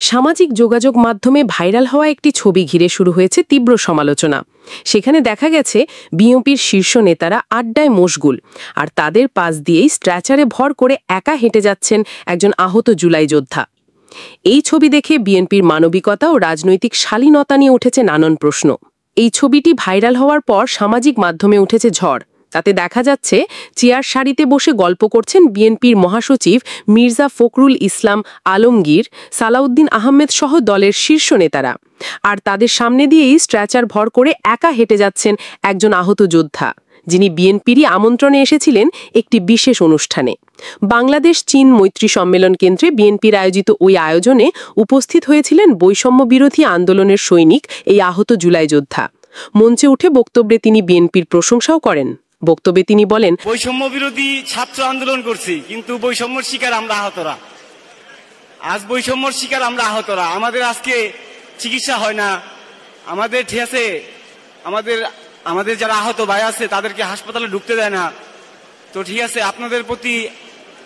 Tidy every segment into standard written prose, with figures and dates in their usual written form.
সামাজিক যোগাযোগ মাধ্যমে ভাইরাল হওয়া একটি ছবি ঘিরে শুরু হয়েছে তীব্র সমালোচনা। সেখানে দেখা গেছে বিএনপির শীর্ষ নেতারা আড্ডায় মশগুল, আর তাদের পাশ দিয়েই স্ট্রেচারে ভর করে একা হেঁটে যাচ্ছেন একজন আহত জুলাই যোদ্ধা। এই ছবি দেখে বিএনপির মানবিকতা ও রাজনৈতিক শালীনতা নিয়ে উঠেছে নানান প্রশ্ন। এই ছবিটি ভাইরাল হওয়ার পর সামাজিক মাধ্যমে উঠেছে ঝড়। তাতে দেখা যাচ্ছে চেয়ার সারিতে বসে গল্প করছেন বিএনপির মহাসচিব মির্জা ফখরুল ইসলাম আলমগীর, সালাউদ্দিন আহমেদ সহ দলের শীর্ষ নেতারা। আর তাদের সামনে দিয়েই স্ট্রেচার ভর করে একা হেঁটে যাচ্ছেন একজন আহত যোদ্ধা, যিনি বিএনপিরই আমন্ত্রণে এসেছিলেন একটি বিশেষ অনুষ্ঠানে। বাংলাদেশ চীন মৈত্রী সম্মেলন কেন্দ্রে বিএনপির আয়োজিত ওই আয়োজনে উপস্থিত হয়েছিলেন বৈষম্য বিরোধী আন্দোলনের সৈনিক এই আহত জুলাই যোদ্ধা। মঞ্চে উঠে বক্তব্যে তিনি বিএনপির প্রশংসাও করেন। বক্তব্যে তিনি বলেন, বৈষম্য বিরোধী ছাত্র আন্দোলন করছি, কিন্তু বৈষম্যর শিকার আমরা আহতরা। আজ বৈষম্যর শিকার আমরা আহতরা। আমাদের আজকে চিকিৎসা হয় না, আমাদের ঠিক আছে, আমাদের যারা আহত ভাই আছে তাদেরকে হাসপাতালে ঢুকতে দেয় না। তো ঠিক আছে, আপনাদের প্রতি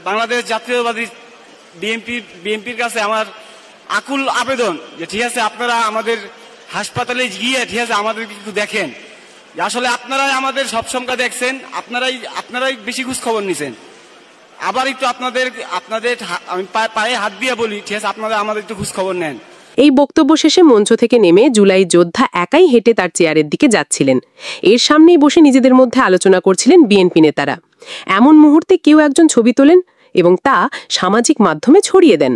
বাংলাদেশ জাতীয়তাবাদী বিএনপির কাছে আমার আকুল আবেদন যে ঠিক আছে, আপনারা আমাদের হাসপাতালে গিয়ে ঠিক আছে আমাদেরকে একটু দেখেন। আসলে আপনারাই আমাদের সব সংখ্যা দেখছেন, আপনারাই বেশি খোঁজ খবর নিছেন। আবার একটু আপনাদের আমি পায়ে হাত দিয়ে বলি, ঠিক আছে, আপনারা আমাদের একটু খোঁজ খবর নেন। এই বক্তব্য শেষে মঞ্চ থেকে নেমে জুলাই যোদ্ধা একাই হেঁটে তার চেয়ারের দিকে যাচ্ছিলেন। এর সামনেই বসে নিজেদের মধ্যে আলোচনা করছিলেন বিএনপি নেতারা। এমন মুহূর্তে কেউ একজন ছবি তোলেন এবং তা সামাজিক মাধ্যমে ছড়িয়ে দেন।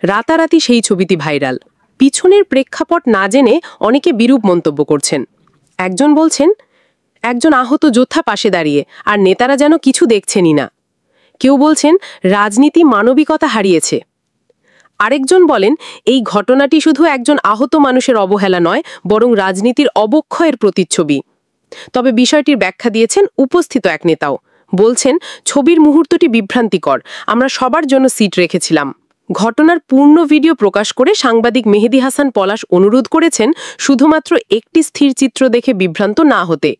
রাতারাতি সেই ছবিটি ভাইরাল। পিছনের প্রেক্ষাপট না জেনে অনেকে বিরূপ মন্তব্য করছেন। একজন বলছেন, একজন আহত যোদ্ধা পাশে দাঁড়িয়ে, আর নেতারা যেন কিছু দেখছেনই না। কেউ বলছেন, রাজনীতি মানবিকতা হারিয়েছে। আরেকজন বলেন, এই ঘটনাটি শুধু একজন আহত মানুষের অবহেলা নয়, বরং রাজনীতির অবক্ষয়ের প্রতিচ্ছবি। তবে বিষয়টির ব্যাখ্যা দিয়েছেন উপস্থিত এক নেতাও। বলছেন, ছবির মুহূর্তটি বিভ্রান্তিকর, আমরা সবার জন্য সিট রেখেছিলাম। ঘটনার পূর্ণ ভিডিও প্রকাশ করে সাংবাদিক মেহেদী হাসান পলাশ অনুরোধ করেছেন শুধুমাত্র একটি স্থির চিত্র দেখে বিভ্রান্ত না হতে।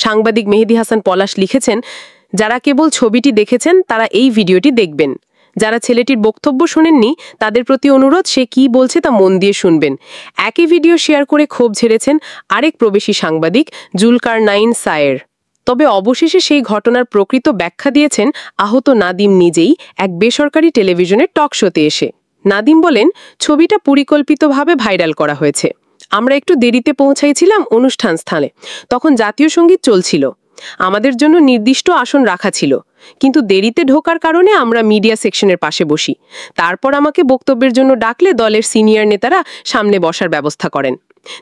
সাংবাদিক মেহেদী হাসান পলাশ লিখেছেন, যারা কেবল ছবিটি দেখেছেন তারা এই ভিডিওটি দেখবেন। যারা ছেলেটির বক্তব্য শোনেননি তাদের প্রতি অনুরোধ, সে কি বলছে তা মন দিয়ে শুনবেন। একই ভিডিও শেয়ার করে ক্ষোভ ঝেড়েছেন আরেক প্রবেশী সাংবাদিক জুলকারনাইন সায়ের। তবে অবশেষে সেই ঘটনার প্রকৃত ব্যাখ্যা দিয়েছেন আহত নাদিম নিজেই এক বেসরকারি টেলিভিশনের টক শোতে এসে। নাদিম বলেন, ছবিটা পরিকল্পিতভাবে ভাইরাল করা হয়েছে। আমরা একটু দেরিতে পৌঁছাইছিলাম অনুষ্ঠান স্থানে, তখন জাতীয় সঙ্গীত চলছিল। আমাদের জন্য নির্দিষ্ট আসন রাখা ছিল, কিন্তু দেরিতে ঢোকার কারণে আমরা মিডিয়া সেকশনের পাশে বসি। তারপর আমাকে বক্তব্যের জন্য ডাকলে দলের সিনিয়র নেতারা সামনে বসার ব্যবস্থা করেন।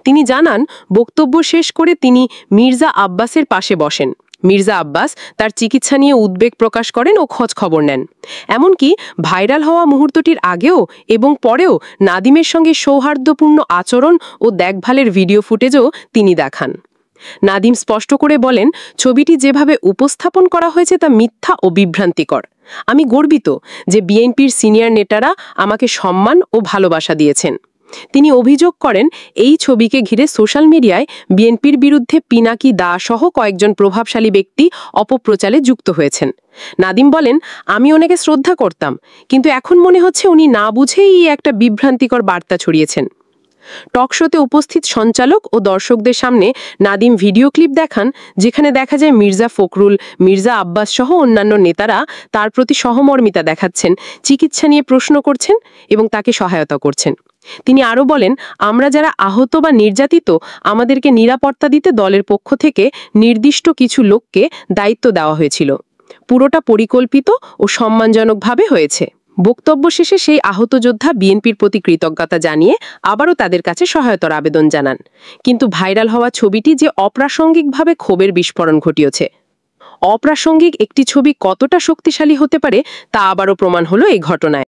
তিনি জানান, বক্তব্য শেষ করে তিনি মির্জা আব্বাসের পাশে বসেন। মির্জা আব্বাস তার চিকিৎসা নিয়ে উদ্বেগ প্রকাশ করেন ও খোঁজ খবর নেন। এমনকি ভাইরাল হওয়া মুহূর্তটির আগেও এবং পরেও নাদিমের সঙ্গে সৌহার্দ্যপূর্ণ আচরণ ও দেখভালের ভিডিও ফুটেজও তিনি দেখান। নাদিম স্পষ্ট করে বলেন, ছবিটি যেভাবে উপস্থাপন করা হয়েছে তা মিথ্যা ও বিভ্রান্তিকর। আমি গর্বিত যে বিএনপির সিনিয়র নেতারা আমাকে সম্মান ও ভালোবাসা দিয়েছেন। তিনি অভিযোগ করেন, এই ছবিকে ঘিরে সোশ্যাল মিডিয়ায় বিএনপির বিরুদ্ধে পিনাকি দাস সহ কয়েকজন প্রভাবশালী ব্যক্তি অপপ্রচারে যুক্ত হয়েছেন। নাদিম বলেন, আমি ওনাকে শ্রদ্ধা করতাম, কিন্তু এখন মনে হচ্ছে উনি না বুঝেই একটা বিভ্রান্তিকর বার্তা ছড়িয়েছেন। টক শোতে উপস্থিত সঞ্চালক ও দর্শকদের সামনে নাদিম ভিডিও ক্লিপ দেখান, যেখানে দেখা যায় মির্জা ফখরুল, মির্জা আব্বাস সহ অন্যান্য নেতারা তার প্রতি সহমর্মিতা দেখাচ্ছেন, চিকিৎসা নিয়ে প্রশ্ন করছেন এবং তাকে সহায়তা করছেন। তিনি আরও বলেন, আমরা যারা আহত বা নির্যাতিত, আমাদেরকে নিরাপত্তা দিতে দলের পক্ষ থেকে নির্দিষ্ট কিছু লোককে দায়িত্ব দেওয়া হয়েছিল। পুরোটা পরিকল্পিত ও সম্মানজনকভাবে হয়েছে। বক্তব্য শেষে সেই আহত যোদ্ধা বিএনপির প্রতি কৃতজ্ঞতা জানিয়ে আবারও তাদের কাছে সহায়তার আবেদন জানান। কিন্তু ভাইরাল হওয়া ছবিটি যে অপ্রাসঙ্গিকভাবে ক্ষোভের বিস্ফোরণ ঘটিয়েছে। অপ্রাসঙ্গিক একটি ছবি কতটা শক্তিশালী হতে পারে তা আবারও প্রমাণ হলো এই ঘটনায়।